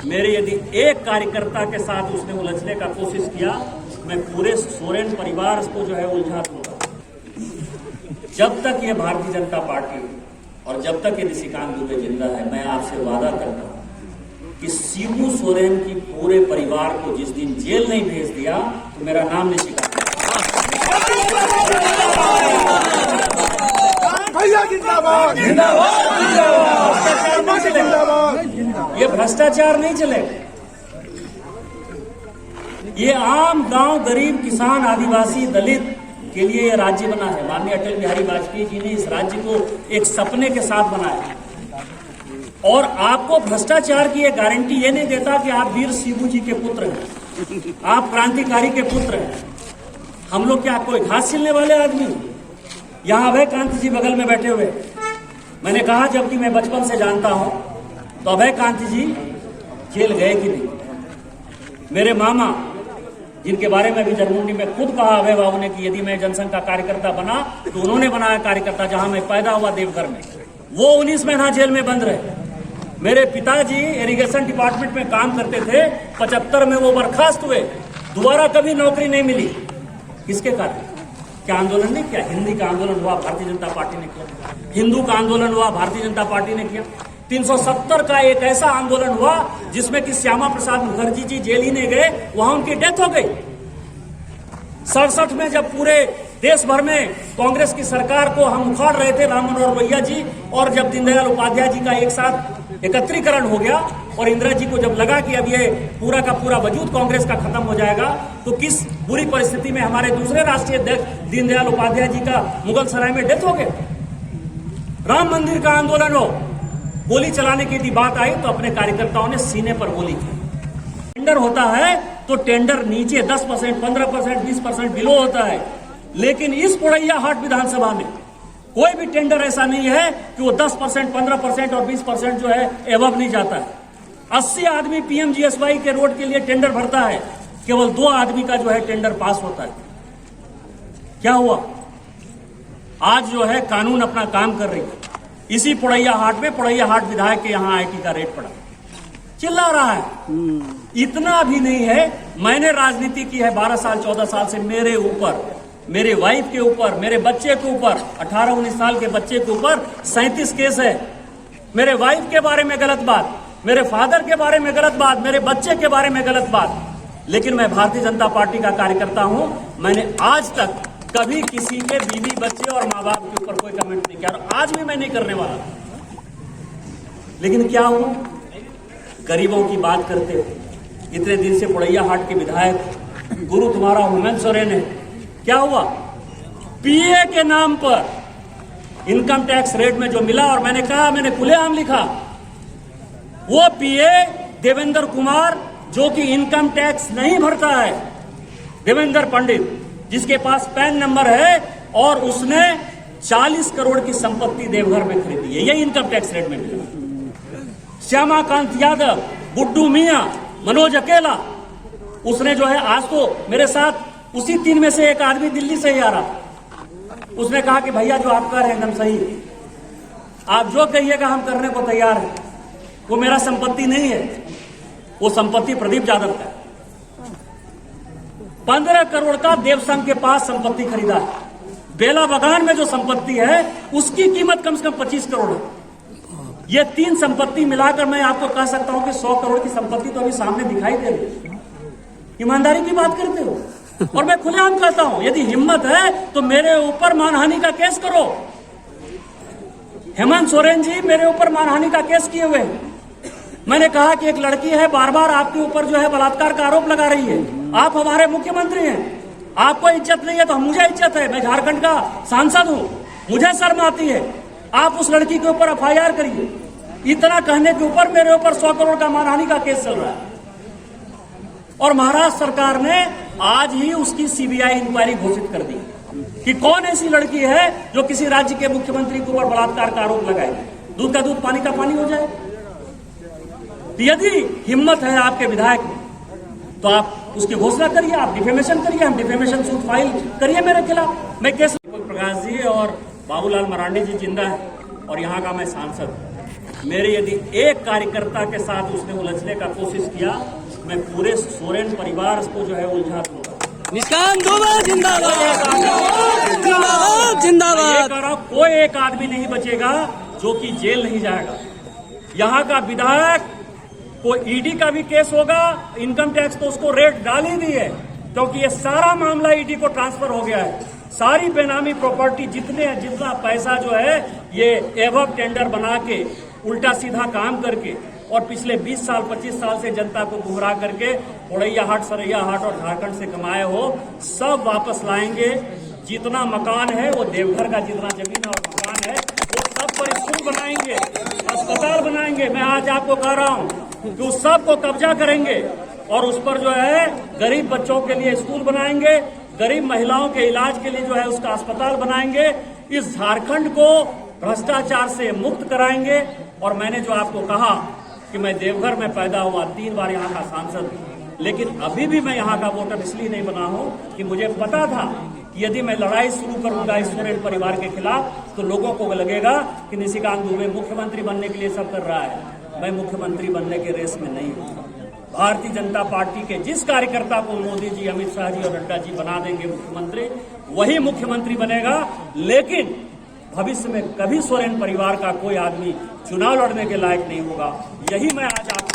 मेरे यदि एक कार्यकर्ता के साथ उसने उलझने का कोशिश किया, मैं पूरे सोरेन परिवार को जो है उलझा दूंगा। जब तक ये भारतीय जनता पार्टी और जब तक ये निशिकांत दुबे जिंदा है, मैं आपसे वादा करता हूं कि शिबू सोरेन की पूरे परिवार को जिस दिन जेल नहीं भेज दिया तो मेरा नाम निशिकांत। ये भ्रष्टाचार नहीं चलेगा। ये आम गांव गरीब किसान आदिवासी दलित के लिए ये राज्य बना है। माननीय अटल बिहारी वाजपेयी जी ने इस राज्य को एक सपने के साथ बनाया और आपको भ्रष्टाचार की ये गारंटी ये नहीं देता कि आप वीर शिबू जी के पुत्र हैं, आप क्रांतिकारी के पुत्र हैं। हम लोग क्या कोई घास छिलने वाले आदमी? यहाँ अभय कांत जी बगल में बैठे हुए, मैंने कहा जबकि मैं बचपन से जानता हूं तो अभय कांत जी जेल गए कि नहीं? मेरे मामा जिनके बारे में भी जर्मनी में खुद कहा अभय बाबू ने कि यदि मैं जनसंघ का कार्यकर्ता बना तो उन्होंने बनाया कार्यकर्ता जहां मैं पैदा हुआ देवघर में, वो 19 महीना जेल में बंद रहे। मेरे पिताजी इरिगेशन डिपार्टमेंट में काम करते थे, 75 में वो बर्खास्त हुए, दोबारा कभी नौकरी नहीं मिली। किसके कारण? क्या आंदोलन नहीं किया? हिंदी का आंदोलन हुआ, भारतीय जनता पार्टी ने किया। हिंदू का आंदोलन हुआ, भारतीय जनता पार्टी ने किया। 370 का एक ऐसा आंदोलन हुआ जिसमें कि श्यामा प्रसाद मुखर्जी जी जेल ही नहीं गए, वहां उनकी डेथ हो गई। 67 में जब पूरे देश भर में कांग्रेस की सरकार को हम उखाड़ रहे थे, राम मनोहर लोहिया जी, और जब दीनदयाल उपाध्याय जी का एक साथ एकत्रीकरण हो गया और इंदिरा जी को जब लगा कि अब ये पूरा का पूरा वजूद कांग्रेस का खत्म हो जाएगा, तो किस बुरी परिस्थिति में हमारे दूसरे राष्ट्रीय अध्यक्ष दीनदयाल उपाध्याय जी का मुगल सराय में डेथ हो गया। राम मंदिर का आंदोलन हो, गोली चलाने की यदि बात आई तो अपने कार्यकर्ताओं ने सीने पर गोली की। टेंडर होता है तो टेंडर नीचे 10%, 15%, 20% बिलो होता है, लेकिन इस पुड़ैया हाट विधानसभा में कोई भी टेंडर ऐसा नहीं है कि वो 10%, 15% और 20% जो है एवब नहीं जाता है। 80 आदमी पीएमजीएसवाई के रोड के लिए टेंडर भरता है, केवल 2 आदमी का जो है टेंडर पास होता है। क्या हुआ? आज जो है कानून अपना काम कर रही है। इसी पुड़ैया हाट में पुड़ैया हाट विधायक के यहाँ आईटी का रेट पड़ा, चिल्ला रहा है। इतना भी नहीं है, मैंने राजनीति की है 12 साल 14 साल से। मेरे ऊपर, मेरे वाइफ के ऊपर, मेरे बच्चे के ऊपर, 18-19 साल के बच्चे के ऊपर 37 केस है। मेरे वाइफ के बारे में गलत बात, मेरे फादर के बारे में गलत बात, मेरे बच्चे के बारे में गलत बात। लेकिन मैं भारतीय जनता पार्टी का कार्यकर्ता हूं। मैंने आज तक कभी किसी के बीवी बच्चे और माँ बाप के ऊपर कोई कमेंट नहीं किया और आज भी मैं नहीं करने वाला। लेकिन क्या हुआ? गरीबों की बात करते हो। इतने दिन से पुड़ैया हाट के विधायक गुरु तुम्हारा हेमंत सोरेन है, क्या हुआ? पीए के नाम पर इनकम टैक्स रेट में जो मिला, और मैंने कहा, मैंने खुलेआम लिखा, वो पीए देवेंद्र कुमार जो कि इनकम टैक्स नहीं भरता है, देवेंद्र पंडित, जिसके पास पैन नंबर है, और उसने 40 करोड़ की संपत्ति देवघर में खरीदी है। यही इनकम टैक्स रेट में मिला। श्यामाकांत यादव, गुड्डू मियां, मनोज अकेला, उसने जो है आज तो मेरे साथ उसी 3 में से एक आदमी दिल्ली से ही आ रहा, उसने कहा कि भैया जो आप कर रहे हैं एकदम सही है, आप जो कहिएगा हम करने को तैयार हैं। वो मेरा संपत्ति नहीं है, वो संपत्ति प्रदीप यादव का है। 15 करोड़ का देवसंघ के पास संपत्ति खरीदा है। बेला बगान में जो संपत्ति है उसकी कीमत कम से कम 25 करोड़ है। ये 3 संपत्ति मिलाकर मैं आपको कह सकता हूं कि 100 करोड़ की संपत्ति तो अभी सामने दिखाई दे रही है। ईमानदारी की बात करते हो, और मैं खुलेआम कहता हूं, यदि हिम्मत है तो मेरे ऊपर मानहानि का केस करो। हेमंत सोरेन जी मेरे ऊपर मानहानि का केस किए हुए हैं। मैंने कहा कि एक लड़की है बार बार आपके ऊपर जो है बलात्कार का आरोप लगा रही है, आप हमारे मुख्यमंत्री हैं, आपको इज्जत नहीं है तो मुझे इज्जत है, मैं झारखंड का सांसद हूं, मुझे शर्म आती है, आप उस लड़की के ऊपर एफआईआर करिए। इतना कहने के ऊपर मेरे ऊपर 100 करोड़ का मानहानि का केस चल रहा है। और महाराष्ट्र सरकार ने आज ही उसकी सीबीआई इंक्वायरी घोषित कर दी कि कौन ऐसी लड़की है जो किसी राज्य के मुख्यमंत्री के ऊपर बलात्कार का आरोप लगाएगी। दूध का दूध पानी का पानी हो जाए। यदि हिम्मत है आपके विधायक में तो आप उसकी घोषणा करिए, आप डिफेमेशन करिए, हम डिफेमेशन सूट फाइल करिए मेरे खिलाफ। मैं केस प्रकाश जी और बाबूलाल मरांडी जी जिंदा है और यहाँ का मैं सांसद। मेरे यदि एक कार्यकर्ता के साथ उसने उलझने का कोशिश किया, मैं पूरे सोरेन परिवार को जो है उलझा दूंगा। निष्काम दुबे जिंदाबाद, जिंदाबाद, जिंदाबाद। कोई एक आदमी नहीं बचेगा जो कि जेल नहीं जाएगा। यहाँ का विधायक को ईडी का भी केस होगा, इनकम टैक्स तो उसको रेट डाल ही दी है, क्योंकि ये सारा मामला ईडी को ट्रांसफर हो गया है। सारी बेनामी प्रॉपर्टी जितना पैसा जो है ये एवब टेंडर बना के उल्टा सीधा काम करके और पिछले 20 साल 25 साल से जनता को गुमराह करके ओड़ैया हाट, सरैया हाट और झारखंड से कमाए हो, सब वापस लाएंगे। जितना मकान है वो देवघर का जितना जमीन और मकान है वो सब पर स्कूल बनाएंगे, अस्पताल बनाएंगे। मैं आज आपको कह रहा हूँ कि उस सब को कब्जा करेंगे और उस पर जो है गरीब बच्चों के लिए स्कूल बनाएंगे, गरीब महिलाओं के इलाज के लिए जो है उसका अस्पताल बनाएंगे। इस झारखंड को भ्रष्टाचार से मुक्त कराएंगे। और मैंने जो आपको कहा कि मैं देवघर में पैदा हुआ, 3 बार यहाँ का सांसद, लेकिन अभी भी मैं यहाँ का वोटर इसलिए नहीं बना हूँ कि मुझे पता था कि यदि मैं लड़ाई शुरू करूंगा इस सोरेन परिवार के खिलाफ तो लोगों को लगेगा कि निशिकांत दुबे मुख्यमंत्री बनने के लिए सब कर रहा है। मैं मुख्यमंत्री बनने के रेस में नहीं हूँ। भारतीय जनता पार्टी के जिस कार्यकर्ता को मोदी जी, अमित शाह जी और नड्डा जी बना देंगे मुख्यमंत्री, वही मुख्यमंत्री बनेगा। लेकिन भविष्य में कभी सोरेन परिवार का कोई आदमी चुनाव लड़ने के लायक नहीं होगा। यही मैं आज आप